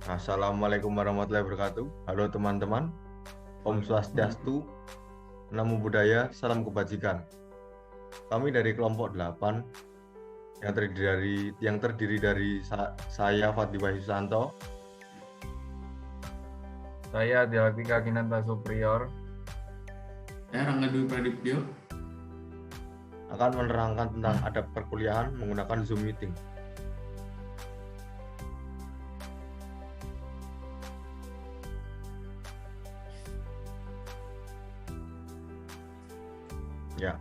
Assalamualaikum warahmatullahi wabarakatuh. Halo teman-teman, Om Swastiastu, Namo Buddhaya, Salam Kebajikan. Kami dari kelompok 8 yang terdiri dari saya Fadli Wahyu Susanto Saya Dialektika Kinanta Superior Saya Rangga Dwi Pradiptyo. akan menerangkan tentang adab perkuliahan menggunakan Zoom meeting. Ya,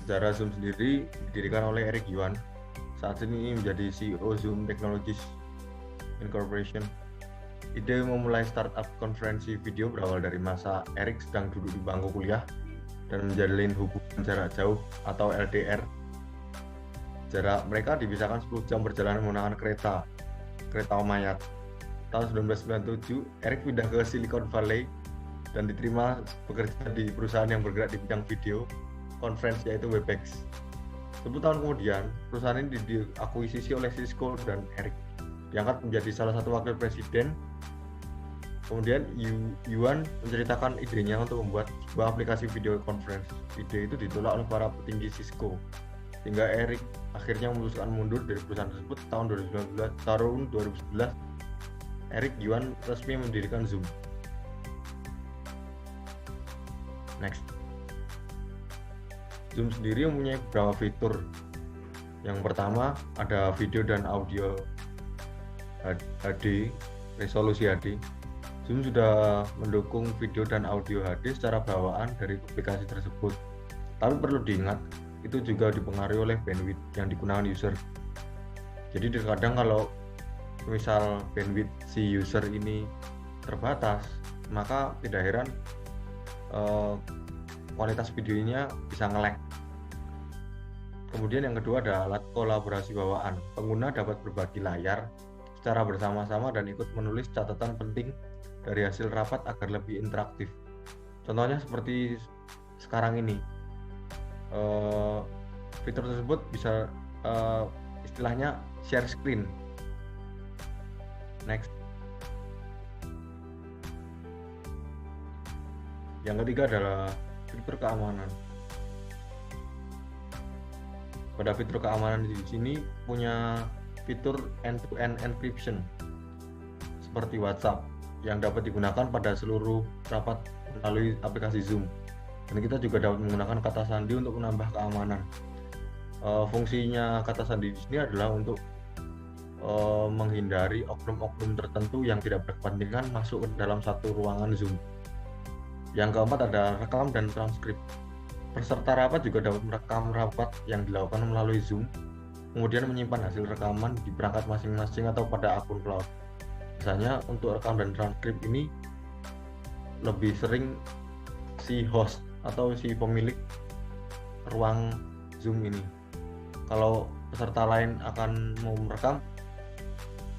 secara Zoom sendiri didirikan oleh Eric Yuan. Saat ini menjadi CEO Zoom Technologies Incorporation. Ide memulai startup konferensi video berawal dari masa Eric sedang duduk di bangku kuliah dan menjalin hubungan jarak jauh atau LDR. Jarak mereka dipisahkan 10 jam perjalanan menggunakan kereta mayat. Tahun 1997, Eric pindah ke Silicon Valley dan diterima bekerja di perusahaan yang bergerak di bidang video conference yaitu Webex. 10 tahun kemudian, perusahaan ini diakuisisi oleh Cisco dan Eric diangkat menjadi salah satu wakil presiden. Kemudian Yuan menceritakan idenya untuk membuat sebuah aplikasi video conference. Ide itu ditolak oleh para petinggi Cisco, hingga Eric akhirnya memutuskan mundur dari perusahaan tersebut. Tahun 2011, Eric Yuan resmi mendirikan Zoom. Next. Zoom sendiri mempunyai beberapa fitur. Yang pertama ada video dan audio HD, resolusi HD. Zoom sudah mendukung video dan audio HD secara bawaan dari aplikasi tersebut. Tapi perlu diingat, itu juga dipengaruhi oleh bandwidth yang digunakan user. Jadi terkadang kalau misal bandwidth si user ini terbatas, maka tidak heran kualitas videonya bisa nge-lag. Kemudian yang kedua ada alat kolaborasi bawaan. Pengguna dapat berbagi layar secara bersama-sama dan ikut menulis catatan penting dari hasil rapat agar lebih interaktif. Contohnya seperti sekarang ini. Fitur tersebut bisa istilahnya share screen. Next. Yang ketiga adalah fitur keamanan. Pada fitur keamanan di sini punya fitur end-to-end encryption seperti WhatsApp yang dapat digunakan pada seluruh rapat melalui aplikasi Zoom. Dan kita juga dapat menggunakan kata sandi untuk menambah keamanan. Fungsinya kata sandi di sini adalah untuk menghindari oknum-oknum tertentu yang tidak berkepentingan masuk ke dalam satu ruangan Zoom. Yang keempat ada rekam dan transkrip. Peserta rapat juga dapat merekam rapat yang dilakukan melalui Zoom, kemudian menyimpan hasil rekaman di perangkat masing-masing atau pada akun cloud. Biasanya untuk rekam dan transkrip ini lebih sering si host atau si pemilik ruang Zoom ini. Kalau peserta lain akan mau merekam,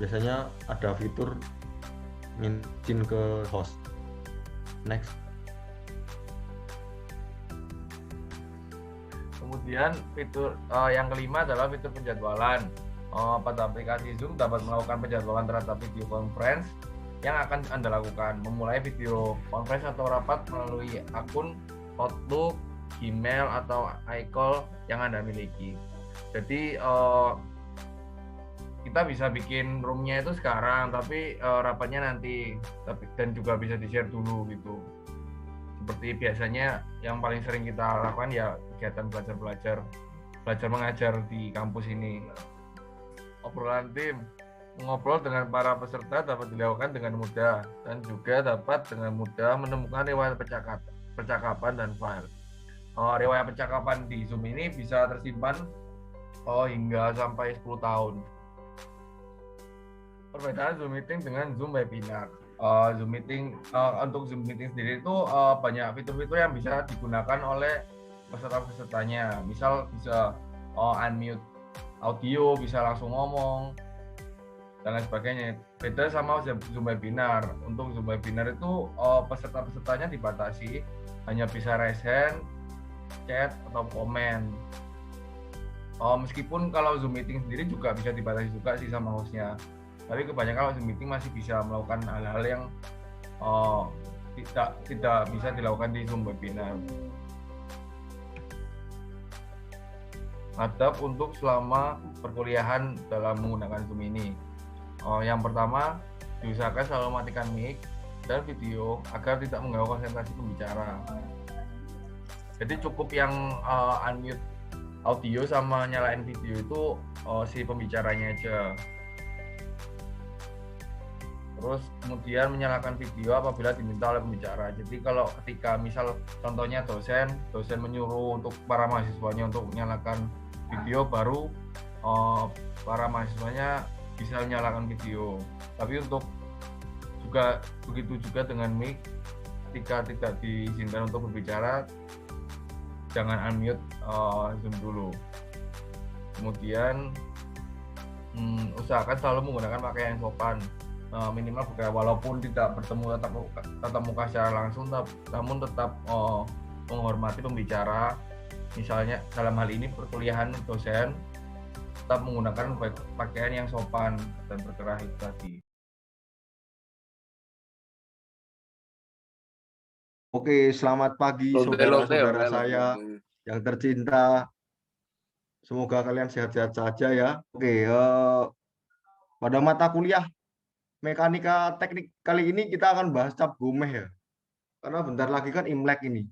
biasanya ada fitur izin ke host. Next. Kemudian fitur yang kelima adalah fitur penjadwalan. Pada aplikasi Zoom dapat melakukan penjadwalan terhadap video conference yang akan Anda lakukan, memulai video conference atau rapat melalui akun Outlook, Gmail, atau iCall yang Anda miliki. Jadi kita bisa bikin roomnya itu sekarang, tapi rapatnya nanti, dan juga bisa di-share dulu gitu. Seperti biasanya yang paling sering kita lakukan ya kegiatan belajar mengajar di kampus ini. Obrolan tim, mengobrol dengan para peserta dapat dilakukan dengan mudah dan juga dapat dengan mudah menemukan riwayat percakapan dan file. Riwayat percakapan di Zoom ini bisa tersimpan hingga sampai 10 tahun. Perbedaan Zoom Meeting dengan Zoom Webinar. Zoom Meeting untuk Zoom Meeting sendiri itu banyak fitur-fitur yang bisa digunakan oleh peserta-pesertanya. Misal bisa unmute audio, bisa langsung ngomong dan lain sebagainya. Beda sama Zoom Webinar. Untuk Zoom Webinar itu peserta-pesertanya dibatasi, hanya bisa raise hand, chat, atau komen. Meskipun kalau Zoom Meeting sendiri juga bisa dibatasi juga sih sama hostnya. Tapi kebanyakan kalau Zoom meeting masih bisa melakukan hal-hal yang uh, tidak bisa dilakukan di Zoom webinar. Adab untuk selama perkuliahan dalam menggunakan Zoom ini. Yang pertama, diusahakan selalu matikan mic dan video agar tidak mengganggu konsentrasi pembicara. Jadi cukup yang unmute audio sama nyalain video itu si pembicaranya aja. Terus kemudian menyalakan video apabila diminta oleh pembicara. Jadi kalau ketika misal contohnya dosen menyuruh untuk para mahasiswanya untuk menyalakan video, baru para mahasiswanya bisa menyalakan video. Tapi untuk juga begitu juga dengan mic, ketika tidak diizinkan untuk berbicara, jangan unmute Zoom dulu. Kemudian usahakan selalu menggunakan pakaian yang sopan, minimal walaupun tidak bertemu tatap muka secara langsung, namun tetap menghormati pembicara. Misalnya dalam hal ini perkuliahan dosen, tetap menggunakan pakaian yang sopan dan berkerah itu tadi. Oke, selamat pagi saudara-saudara saya yang tercinta. Semoga kalian sehat-sehat saja ya. Oke, pada mata kuliah mekanika teknik kali ini kita akan bahas cap gomeh ya. Karena bentar lagi kan Imlek ini.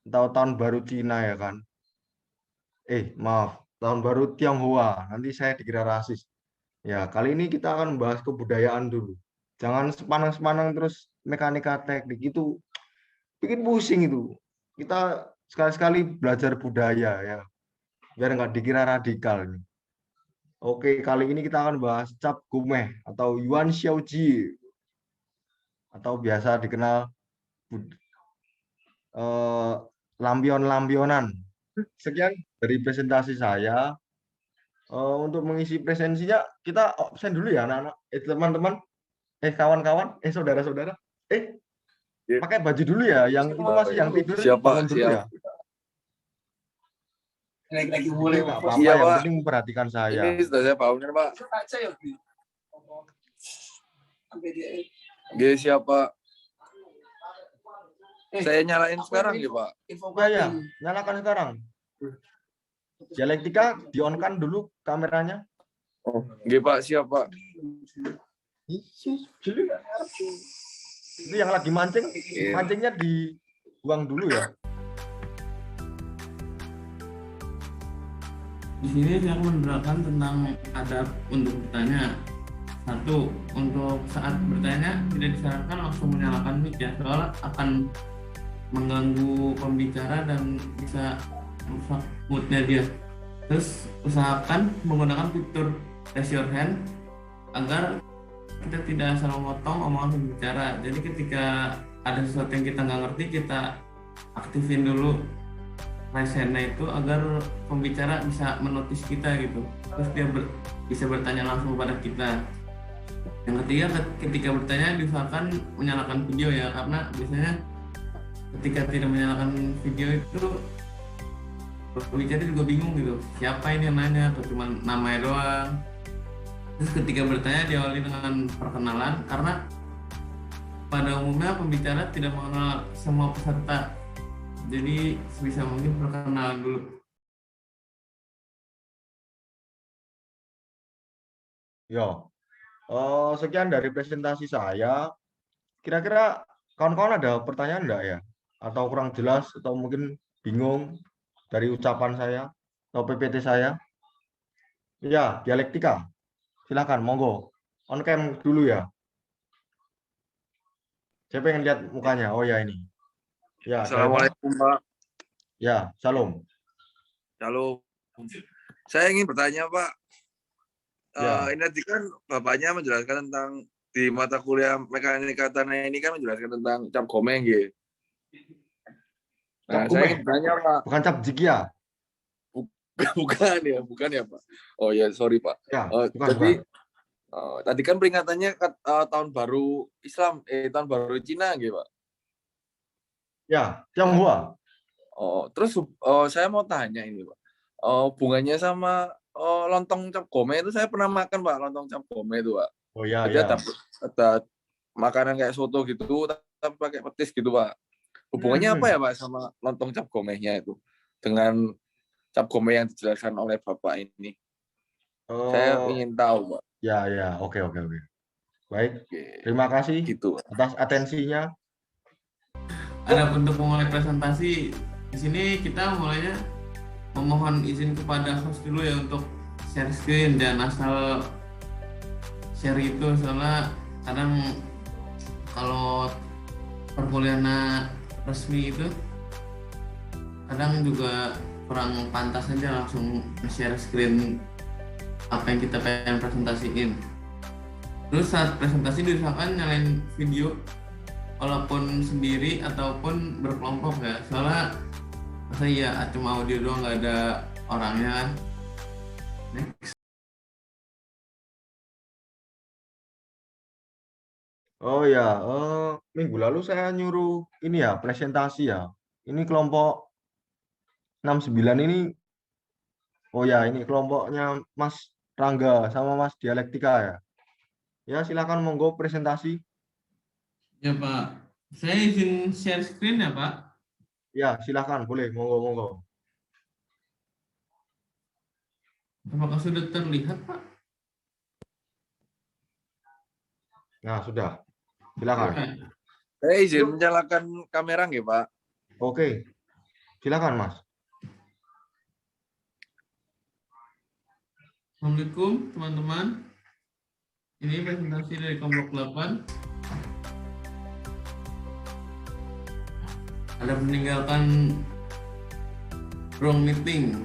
Atau tahun baru Cina ya kan. Maaf, tahun baru Tionghoa. Nanti saya dikira rasis. Ya, kali ini kita akan membahas kebudayaan dulu. Jangan sepanang-sepanang terus mekanika teknik itu bikin pusing itu. Kita sekali-sekali belajar budaya ya. Biar nggak dikira radikal nih. Oke, kali ini kita akan bahas cap gomeh atau Yuan Xiaoji atau biasa dikenal lampion-lampionan. Sekian dari presentasi saya. Untuk mengisi presensinya kita absen dulu ya anak-anak, teman-teman, kawan-kawan, saudara-saudara, pakai baju dulu ya. Yang itu masih yang tidur bangun dulu ya. Lagi mulai nggak apa-apa, yang penting memperhatikan saya. Ini sudah saya paham Pak. Oke, siapa? Saya nyalain sekarang ya Pak. Ya, nyalakan sekarang. Dialektika di-on-kan dulu kameranya. Oh, oke Pak, siap Pak. Itu yang lagi mancing, mancingnya dibuang dulu ya. Di sini saya akan menerangkan tentang adab untuk bertanya. Satu, untuk saat bertanya tidak disarankan langsung menyalakan mic ya, soalnya akan mengganggu pembicara dan bisa merusak moodnya dia. Terus usahakan menggunakan fitur raise your hand agar kita tidak salah memotong omongan pembicara. Jadi ketika ada sesuatu yang kita nggak ngerti, kita aktifin dulu raise hand-nya itu agar pembicara bisa menotis kita gitu. Terus dia bisa bertanya langsung kepada kita. Yang ketiga, ketika bertanya diusahakan menyalakan video ya, karena biasanya ketika tidak menyalakan video itu pembicara juga bingung gitu, siapa ini yang nanya atau cuma namanya doang. Terus ketika bertanya diawali dengan perkenalan, karena pada umumnya pembicara tidak mengenal semua peserta, jadi sebisa mungkin perkenalan dulu. Yo, sekian dari presentasi saya. Kira-kira kawan-kawan ada pertanyaan enggak ya? Atau kurang jelas atau mungkin bingung dari ucapan saya atau PPT saya? Ya, dialektika. Silakan, monggo. On cam dulu ya. Saya pengen lihat mukanya. Oh ya ini. Ya, Assalamualaikum Pak. Ya, salam. Halo. Saya ingin bertanya Pak. Ya. Ini tadi kan Bapaknya menjelaskan tentang di mata kuliah mekanika tanah ini kan menjelaskan tentang cap gomeh gitu. Nah, saya ingin bertanya Pak. Bukan cap jikia. Bukan ya Pak. Oh ya, sorry Pak. Ya, bukan. Tadi kan peringatannya tahun baru Islam, tahun baru Cina gitu Pak. Ya, Tionghoa. Terus saya mau tanya ini Pak. Hubungannya sama lontong cap gome itu saya pernah makan Pak, lontong cap gome itu Pak. Oh ya Jadi ya. ada makanan kayak soto gitu tapi pakai petis gitu Pak. Hubungannya apa ya Pak sama lontong cap gomenya itu dengan cap gome yang dijelaskan oleh Bapak ini? Saya Oh ingin tahu Pak. ya ya, oke. Baik, Oke, terima kasih gitu. atas atensinya. Ada untuk memulai presentasi di sini kita mulainya memohon izin kepada host dulu ya untuk share screen dan asal share itu soalnya kadang kalau perkuliahan resmi itu kadang juga kurang pantas aja langsung share screen apa yang kita pengen presentasiin. Terus saat presentasi diusahakan nyalain video walaupun sendiri ataupun berkelompok ya, soalnya masa iya cuma audio doang nggak ada orangnya kan. Next. Oh ya, minggu lalu saya nyuruh ini ya, presentasi ya. Ini kelompok 69 ini, oh ya ini kelompoknya Mas Rangga sama Mas Dialektika ya. Ya silakan monggo presentasi. Ya Pak, saya izin share screen ya Pak. Ya silakan, boleh, monggo. Apakah sudah terlihat Pak? Nah sudah, silakan. Saya izin menyalakan kamera nggih Pak. Oke, silakan Mas. Assalamualaikum teman-teman. Ini presentasi dari kelompok 8. Ada meninggalkan ruang meeting.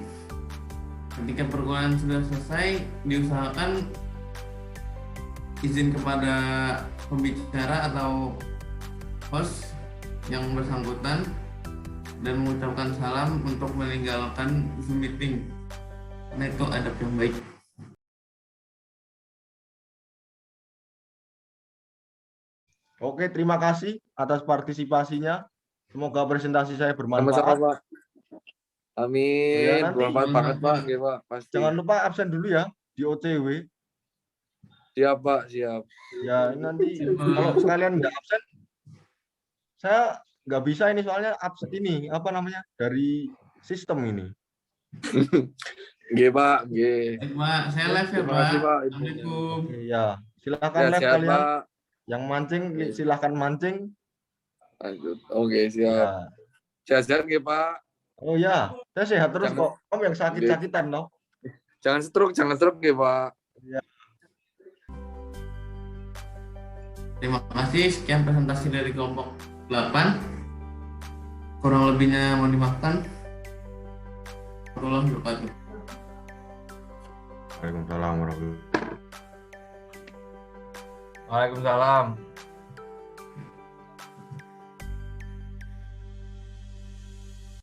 Ketika perkuliahan sudah selesai, diusahakan izin kepada pembicara atau host yang bersangkutan dan mengucapkan salam untuk meninggalkan Zoom meeting. Karena itu adab yang baik. Oke, terima kasih atas partisipasinya. Semoga presentasi saya Sama-sama bermanfaat. Pak. Amin. Ya, nanti Bermanfaat banget Pak, nggih Pak. Pasti. Jangan lupa absen dulu ya di OCW. Siap Pak, siap. Ya, nanti kalau sekalian nggak absen, saya nggak bisa ini soalnya absen ini apa namanya dari sistem ini. Nggih Pak, nggih. Baik, Pak, saya live ya Terima Pak. kasih, Pak. Assalamualaikum. Oke, ya, silakan Ya, live siap kalian. Pak. Yang mancing silakan mancing. Lanjut. Oke, siap. Ya. Sehat-sehat nggih Pak. Oh ya, saya sehat terus Jangan- kok. Om yang sakit-sakitan loh. Jangan stroke nggih Pak. Terima kasih, sekian presentasi dari kelompok 8. Kurang lebihnya mohon dimaafkan. Warahmatullahi wabarakatuh. Waalaikumsalam warahmatullahi wabarakatuh. Waalaikumsalam.